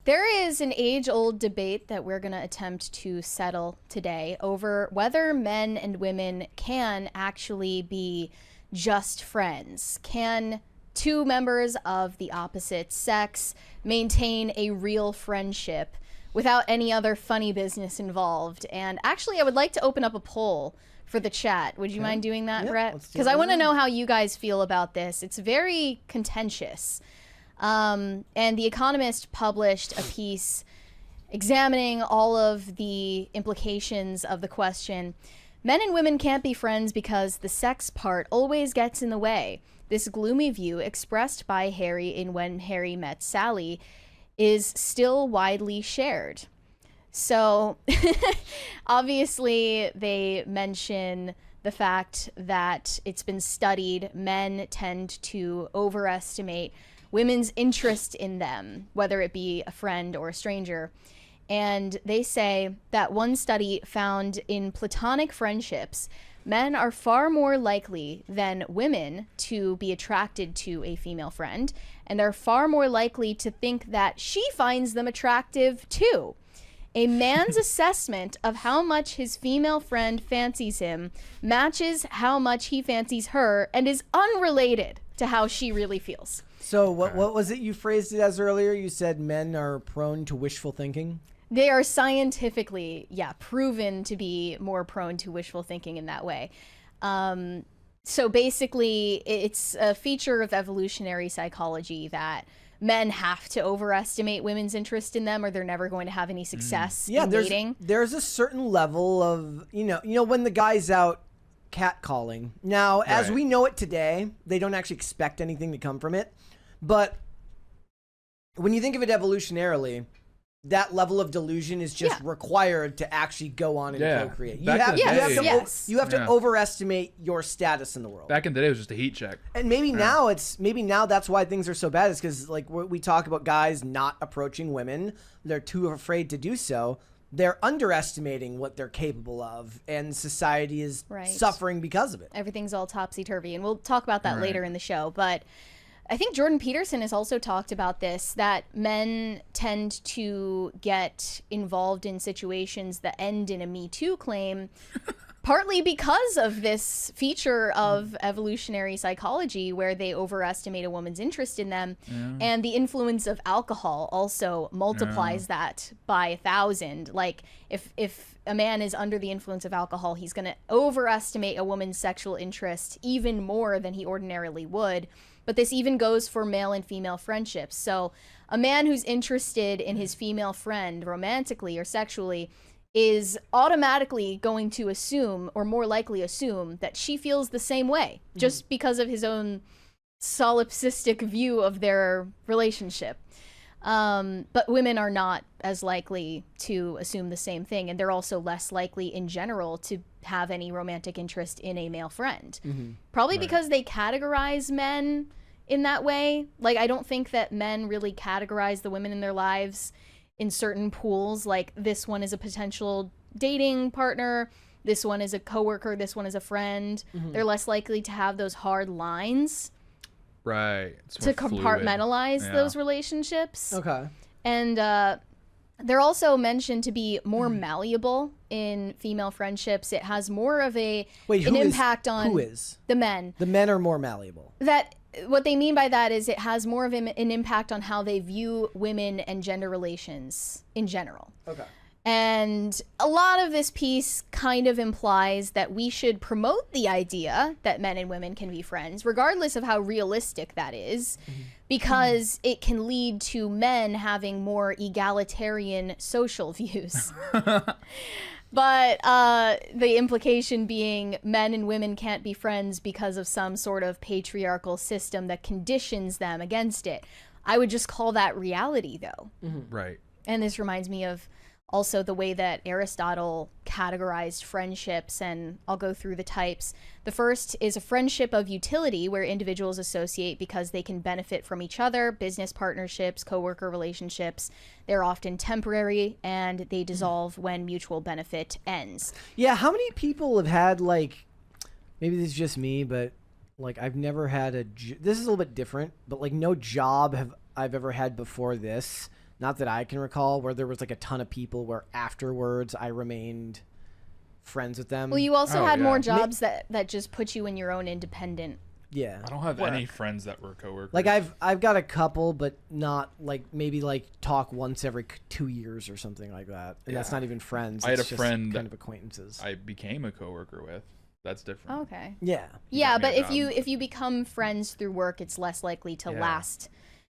There is an age-old debate that we're going to attempt to settle today over whether men and women can actually be just friends. Can two members of the opposite sex maintain a real friendship without any other funny business involved? And actually, I would like to open up a poll for the chat. Would you mind doing that, Brett? Because I want to know how you guys feel about this. It's very contentious. And The Economist published a piece examining all of the implications of the question. Men and women can't be friends because the sex part always gets in the way. This gloomy view expressed by Harry in When Harry Met Sally is still widely shared. So obviously they mention the fact that it's been studied, men tend to overestimate women's interest in them, whether it be a friend or a stranger. And they say that one study found in platonic friendships, men are far more likely than women to be attracted to a female friend, and they're far more likely to think that she finds them attractive too. A man's assessment of how much his female friend fancies him matches how much he fancies her and is unrelated to how she really feels. So what was it you phrased it as earlier? You said men are prone to wishful thinking? They are scientifically, proven to be more prone to wishful thinking in that way. So basically, it's a feature of evolutionary psychology that men have to overestimate women's interest in them or they're never going to have any success in dating. There's a certain level of, you know, when the guy's out catcalling. Now, as we know it today, they don't actually expect anything to come from it. But when you think of it evolutionarily, that level of delusion is just required to actually go on and procreate. You have to overestimate your status in the world. Back in the day, it was just a heat check. And maybe now that's why things are so bad. Is because like we talk about guys not approaching women, they're too afraid to do so. They're underestimating what they're capable of, and society is suffering because of it. Everything's all topsy-turvy, and we'll talk about that later in the show. But I think Jordan Peterson has also talked about this, that men tend to get involved in situations that end in a Me Too claim, partly because of this feature of evolutionary psychology where they overestimate a woman's interest in them. And the influence of alcohol also multiplies that by 1,000. Like if a man is under the influence of alcohol, he's going to overestimate a woman's sexual interest even more than he ordinarily would. But this even goes for male and female friendships. So a man who's interested in his female friend romantically or sexually is automatically going to assume, or more likely assume, that she feels the same way, just because of his own solipsistic view of their relationship. But women are not as likely to assume the same thing, and they're also less likely in general to have any romantic interest in a male friend. Probably because they categorize men in that way. Like, I don't think that men really categorize the women in their lives in certain pools, like this one is a potential dating partner, this one is a coworker, this one is a friend. They're less likely to have those hard lines to compartmentalize those relationships. And they're also mentioned to be more malleable in female friendships. It has more of an impact on the men. The men are more malleable. What they mean by that is it has more of an impact on how they view women and gender relations in general. And a lot of this piece kind of implies that we should promote the idea that men and women can be friends, regardless of how realistic that is, because it can lead to men having more egalitarian social views. But the implication being men and women can't be friends because of some sort of patriarchal system that conditions them against it. I would just call that reality, though. And this reminds me of also the way that Aristotle categorized friendships, and I'll go through the types. The first is a friendship of utility, where individuals associate because they can benefit from each other. Business partnerships, coworker relationships, they're often temporary and they dissolve when mutual benefit ends. Yeah, how many people have had, like, maybe this is just me, but like I've never had this is a little bit different, but like no job I've ever had before this not that I can recall, where there was like a ton of people where afterwards I remained friends with them. Well, you also had yeah. more jobs that just put you in your own independent. Yeah. I don't have any friends that were coworkers. Like I've got a couple, but not like maybe like talk once every 2 years or something like that, and that's not even friends. I had it's a just friend kind of acquaintances. I became a coworker with. That's different. Okay. Yeah. Yeah, got me but a if job. you become friends through work, it's less likely to Yeah. last.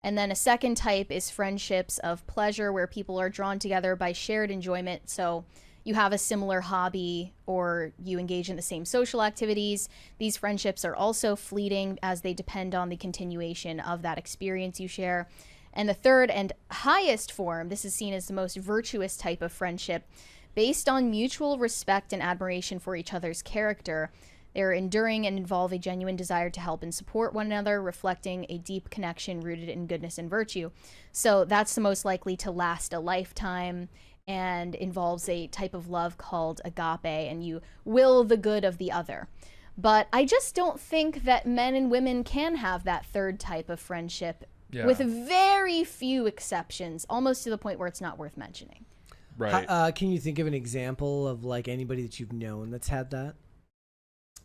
And then a second type is friendships of pleasure, where people are drawn together by shared enjoyment. So you have a similar hobby or you engage in the same social activities. These friendships are also fleeting as they depend on the continuation of that experience you share. And the third and highest form, this is seen as the most virtuous type of friendship, based on mutual respect and admiration for each other's character. They're enduring and involve a genuine desire to help and support one another, reflecting a deep connection rooted in goodness and virtue. So that's the most likely to last a lifetime and involves a type of love called agape, and you will the good of the other. But I just don't think that men and women can have that third type of friendship, with very few exceptions, almost to the point where it's not worth mentioning. Right. Can you think of an example of like anybody that you've known that's had that?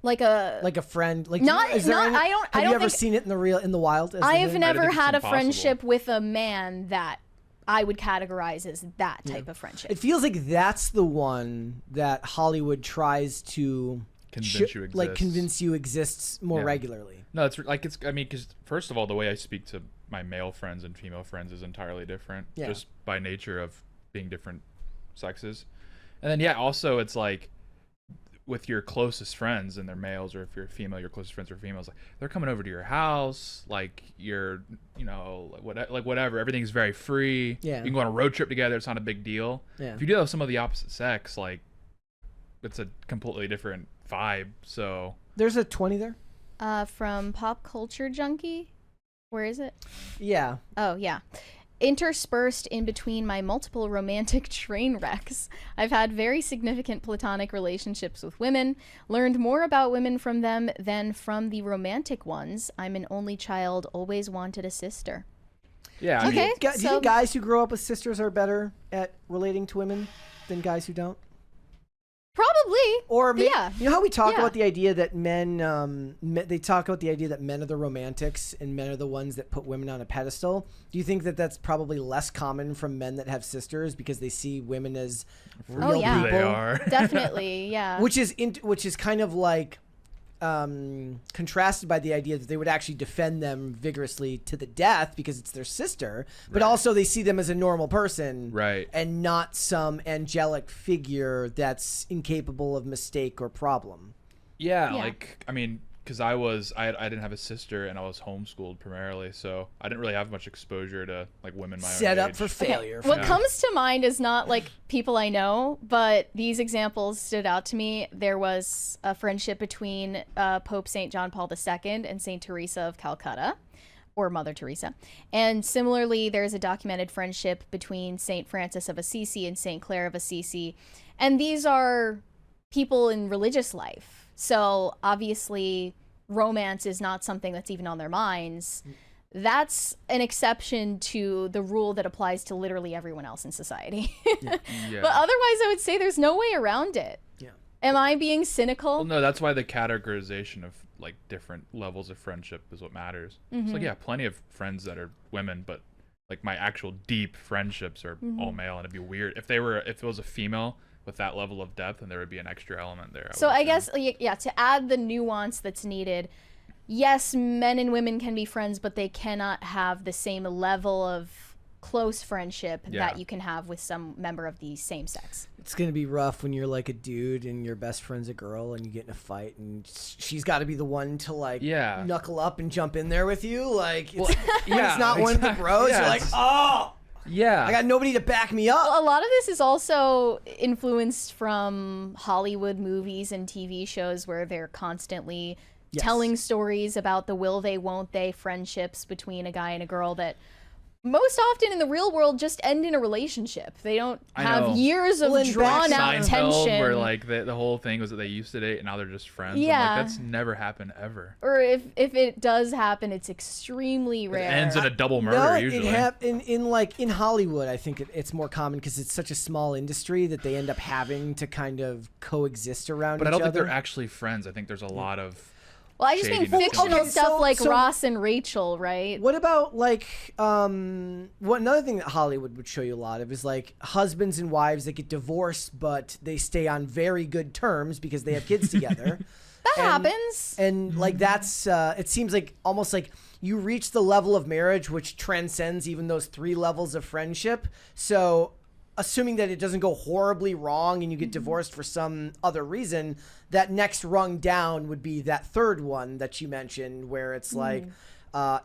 Like a friend, like Not- is there not- any- I don't- Have I you don't ever think- seen it in the wild? as I the have thing? never think it's had a impossible. friendship with a man that I would categorize as that type of friendship. It feels like that's the one that Hollywood tries to Convince you like exists. convince you exists more Yeah. regularly. No, it's like I mean, because first of all, the way I speak to my male friends and female friends is entirely different, Yeah. just by nature of being different sexes. And then yeah, also it's like with your closest friends and they're males, or if you're female, your closest friends are females. Like they're coming over to your house, like you're, like whatever. Everything's very free. Yeah. You can go on a road trip together. It's not a big deal. Yeah. If you do have some of the opposite sex, like it's a completely different vibe. So There's a 20 there. From Pop Culture Junkie. Where is it? Yeah. Oh, yeah. Interspersed in between my multiple romantic train wrecks, I've had very significant platonic relationships with women, learned more about women from them than from the romantic ones. I'm an only child, always wanted a sister. yeah, I mean, Okay. Do you So- think guys who grow up with sisters are better at relating to women than guys who don't? Probably. Or maybe, Yeah. you know how we talk Yeah. about the idea that they talk about the idea that men are the romantics and men are the ones that put women on a pedestal. Do you think that that's probably less common from men that have sisters because they see women as real Oh, yeah. people? they are. Definitely, yeah. Which is kind of like contrasted by the idea that they would actually defend them vigorously to the death because it's their sister, but Right. also they see them as a normal person, Right. and not some angelic figure that's incapable of mistake or problem. Yeah, Yeah. like I mean, because I didn't have a sister and I was homeschooled primarily, so I didn't really have much exposure to like women my Set own up age. for failure. What Yeah. comes to mind is not like people I know, but these examples stood out to me. There was a friendship between Pope St. John Paul II and St. Teresa of Calcutta, or Mother Teresa. And similarly, there's a documented friendship between St. Francis of Assisi and St. Clare of Assisi. And these are people in religious life. So obviously, romance is not something that's even on their minds. That's an exception to the rule that applies to literally everyone else in society. Yeah. But otherwise, I would say there's no way around it. Yeah. Am I being cynical? Well, no, that's why the categorization of like different levels of friendship is what matters. It's like yeah, plenty of friends that are women, but like my actual deep friendships are all male, and it'd be weird if it was a female with that level of depth, and there would be an extra element there. So would I assume. guess, yeah, to add the nuance that's needed, yes, men and women can be friends, but they cannot have the same level of close friendship Yeah. that you can have with some member of the same sex. It's gonna be rough when you're like a dude and your best friend's a girl and you get in a fight and she's got to be the one to like Yeah. knuckle up and jump in there with you. Like, Well, it's not one of the exactly. bros. Yeah, You're like, it's- oh, yeah, I got nobody to back me up. A lot of this is also influenced from Hollywood movies and TV shows where they're constantly Yes. telling stories about the will they, won't they friendships between a guy and a girl that most often in the real world just end in a relationship. They don't I have know. years of Well, in drawn out Seinfeld, tension. where like the whole thing was that they used to date and now they're just friends. I'm Yeah. like, that's never happened ever. Or if it does happen, it's extremely It rare. ends in a double murder No, usually. in Hollywood, I think it's more common because it's such a small industry that they end up having to kind of coexist around but I each don't think other. they're actually friends. I think there's a lot of Well, I just mean shadiness. fictional Okay, stuff like so- Ross and Rachel, right? What about like another thing that Hollywood would show you a lot of is like husbands and wives that get divorced but they stay on very good terms because they have kids together. That and- happens. And like that's it seems like almost like you reach the level of marriage which transcends even those 3 levels of friendship. So assuming that it doesn't go horribly wrong and you get divorced for some other reason, that next rung down would be that third one that you mentioned where it's like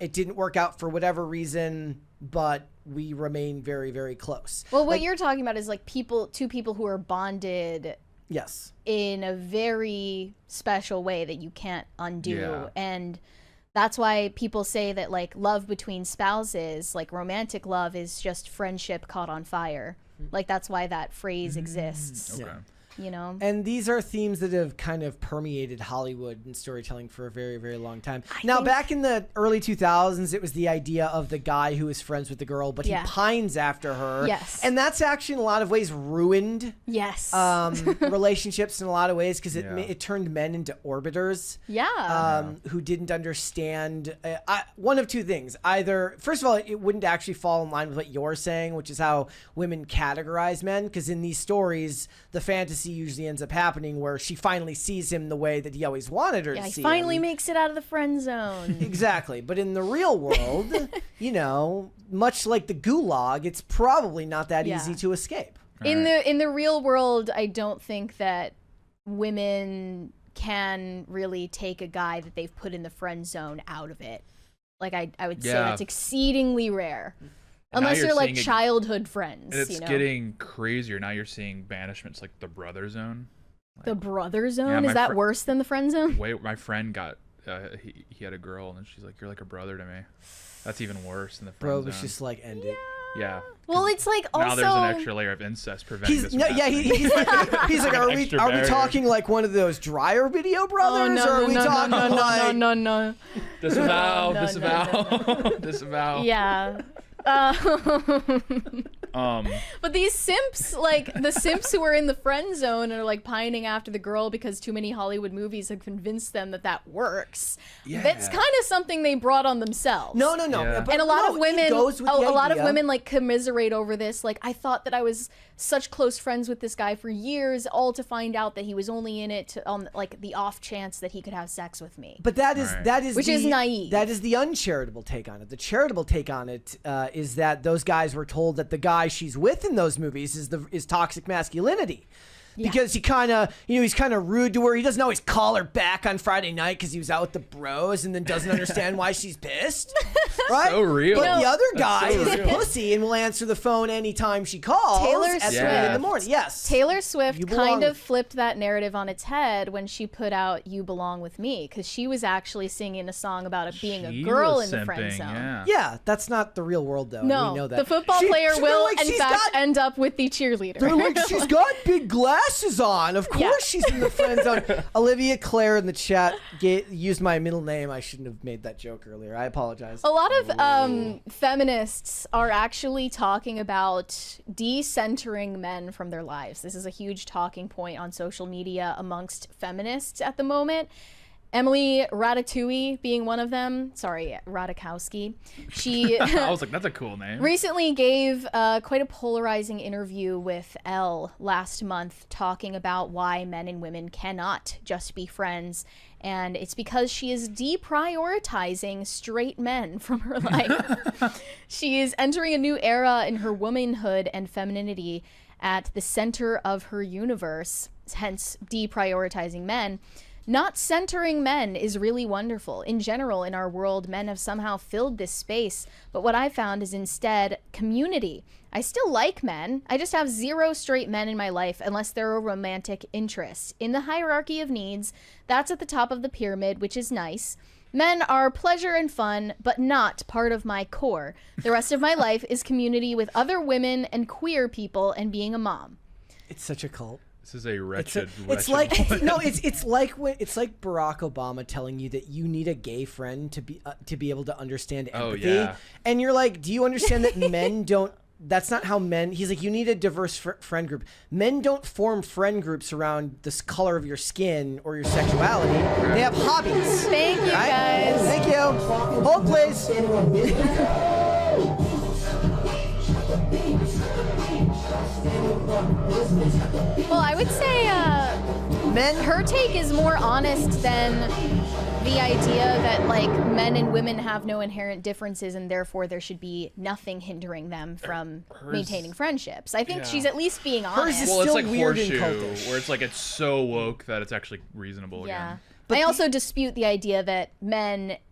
it didn't work out for whatever reason, but we remain very, very close. Well, what you're talking about is like two people who are bonded Yes. in a very special way that you can't undo. Yeah. And that's why people say that like love between spouses, like romantic love, is just friendship caught on fire. Like that's why that phrase exists, okay. you know? And these are themes that have kind of permeated Hollywood and storytelling for a very, very long time. Now, back in the early 2000s, it was the idea of the guy who is friends with the girl, but Yeah. he pines after her. Yes. And that's actually in a lot of ways ruined Yes. relationships in a lot of ways because Yeah. it turned men into orbiters. yeah. Who didn't understand one of two things. Either, first of all, it wouldn't actually fall in line with what you're saying, which is how women categorize men. Because in these stories, the fantasy usually ends up happening where she finally sees him the way that he always wanted her Yeah, to he see finally him. makes it out of the friend zone. Exactly. But in the real world, you know, much like the gulag, it's probably not that Yeah. easy to escape. In the real world, I don't think that women can really take a guy that they've put in the friend zone out of it. Like I would say Yeah. that's exceedingly rare. And now Unless you're you're like seeing it- childhood friends, And it's you know. getting crazier. Now you're seeing banishments like the brother zone. The brother zone, Yeah, my is that fri- worse than the friend zone? Wait, my friend got he had a girl and she's like, "You're like a brother to me." That's even worse than the friend Bro zone. was just like, end it. Yeah. Well, it's like also Now there's an extra layer of incest preventing this. He's from no, yeah, happening. he's like, he's like, are we Extra barrier. talking like one of those dryer video Oh, brothers, or are we talking like no. Disavow, No, no, disavow, disavow. Yeah. But these simps, like the simps who are in the friend zone and are like pining after the girl because too many Hollywood movies have convinced them that that works. Yeah. That's kind of something they brought on themselves. No. Yeah. But And a lot no, of it women, goes with a the lot of idea. women like commiserate over this. Like, I thought that I was such close friends with this guy for years, all to find out that he was only in it to, like the off chance that he could have sex with me. But that is Right. Which is naive. That is the uncharitable take on it. The charitable take on it is that those guys were told that the guy she's with in those movies is toxic masculinity. Because he kind of, he's kind of rude to her. He doesn't always call her back on Friday night because he was out with the bros and then doesn't understand why she's pissed. Right? So real. But the other That's guy so is a real. pussy and will answer the phone anytime she calls Taylor at 3 Swift. in the morning. Yes. Taylor Swift You belong kind of with- flipped that narrative on its head when she put out "You Belong with Me" because she was actually singing a song about it being She a girl was in the friend simping, zone. Yeah. Yeah, that's not the real world, though. No, we know that. the football player they're will, like, in "She's fact, got-" end up with the cheerleader. They're like, she's got big glasses on. Of course Yeah. she's in the friend zone. Olivia Claire in the chat used my middle name. I shouldn't have made that joke earlier. I apologize. A lot of feminists are actually talking about decentering men from their lives. This is a huge talking point on social media amongst feminists at the moment. Emily Ratatouille being one of them. Sorry, Ratajkowski. She I was like, that's a cool name. recently gave quite a polarizing interview with Elle last month talking about why men and women cannot just be friends. And it's because she is deprioritizing straight men from her life. She is entering a new era in her womanhood and femininity at the center of her universe, hence deprioritizing men. Not centering men is really wonderful. In general, in our world, men have somehow filled this space, but what I found is instead community. I still like men. I just have 0 straight men in my life unless they're a romantic interest. In the hierarchy of needs, that's at the top of the pyramid, which is nice. Men are pleasure and fun, but not part of my core. The rest of my life is community with other women and queer people and being a mom. It's such a cult. This is a wretched. It's like no, it's like Barack Obama telling you that you need a gay friend to be able to understand empathy. Oh, yeah. And you're like, do you understand that men don't? That's not how men. He's like, you need a diverse friend group. Men don't form friend groups around the color of your skin or your sexuality. They have hobbies. Thank you, guys. Thank you. Hold, please. Well, I would say her take is more honest than the idea that like men and women have no inherent differences and therefore there should be nothing hindering them from maintaining friendships. I think she's at least being honest. is Well, it's still like weird and Horseshoe, cultish. where it's like it's so woke that it's actually reasonable Yeah. again. I also dispute the idea that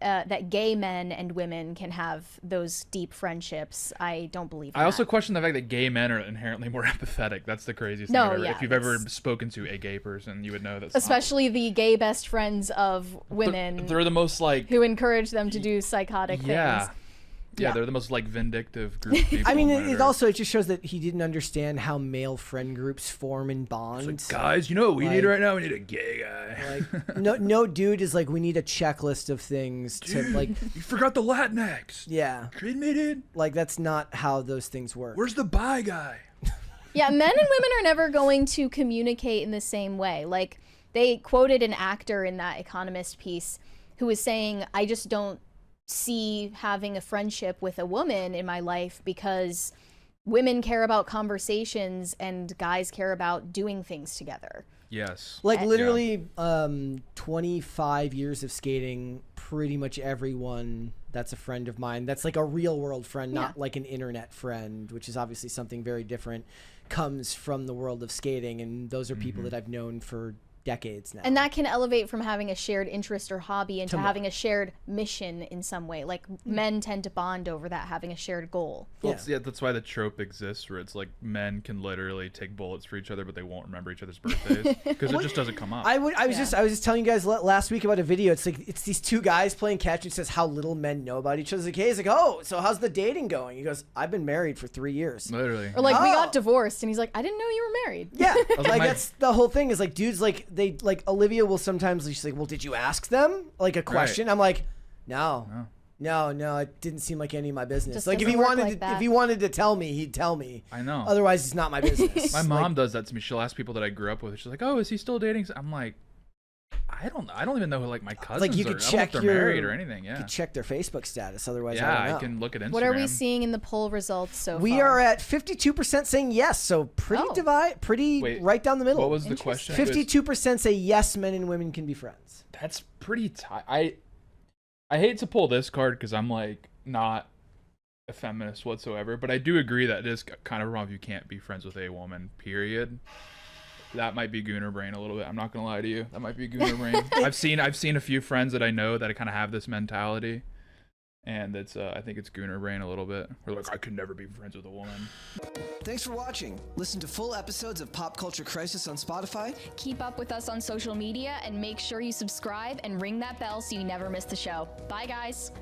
that gay men and women can have those deep friendships. I don't believe in I also that. question the fact that gay men are inherently more empathetic. That's the craziest No, thing ever. yeah, If you've ever that's- spoken to a gay person, you would know that's Especially the gay best friends of women they're the most like who encourage them to do psychotic yeah. things. Yeah, Yeah. they're the most like vindictive group of people. I mean, on it Reddit. also just shows that he didn't understand how male friend groups form and bond. guys, you know what we need Like- right now? We need a gay guy. Like, no dude is like, we need a checklist of things to like, You forgot the Latinx. yeah, Cremated? like that's not how those things work. Where's the bi guy? Yeah, men and women are never going to communicate in the same way. Like, they quoted an actor in that Economist piece who was saying, I just don't see having a friendship with a woman in my life because women care about conversations and guys care about doing things together. Yes. Like And- literally 25 years of skating, pretty much everyone that's a friend of mine, that's like a real world friend, not Yeah. like an internet friend, which is obviously something very different, comes from the world of skating. And those are people that I've known for decades now. And that can elevate from having a shared interest or hobby into To more. having a shared mission in some way. Like, men tend to bond over that, having a shared goal. Well, Yeah. yeah, that's why the trope exists, where it's like men can literally take bullets for each other, but they won't remember each other's birthdays because it just doesn't come up. I was just telling you guys last week about a video. It's like it's these two guys playing catch. And it says how little men know about each other's. Like, hey, he's like, oh, so how's the dating going? He goes, I've been married for 3 years. Literally. Or like, we Oh. got divorced, and he's like, I didn't know you were married. Yeah, like, like my- that's the whole thing. Is like dudes like they like Olivia will sometimes she's like, well, did you ask them like a question? I'm like, no, it didn't seem like any of my business. Just Like if doesn't he work wanted like to, that. if he wanted to tell me, he'd tell me. I know. Otherwise, it's not my business. My mom does that to me. She'll ask people that I grew up with. She's like, "Oh, is he still dating?" I'm like, I don't even know who like my cousins Like you are. could I don't know check if they're your married or anything. You Yeah. could check their Facebook status. Otherwise, Yeah, I don't know. I can look at Instagram. What are we seeing in the poll results so We far? are at 52% saying yes, so pretty Oh. pretty Wait, right down the middle. What was the Interesting. question? It was- 52% say yes, men and women can be friends. That's pretty tight. I hate to pull this card because I'm like not a feminist whatsoever, but I do agree that it is kind of wrong if you can't be friends with a woman. Period. That might be gooner brain a little bit. I'm not gonna lie to you. That might be gooner brain. I've seen a few friends that I know that kind of have this mentality, and it's I think it's gooner brain a little bit. We're like, I could never be friends with a woman. Thanks for watching. Listen to full episodes of Pop Culture Crisis on Spotify. Keep up with us on social media and make sure you subscribe and ring that bell so you never miss the show. Bye, guys.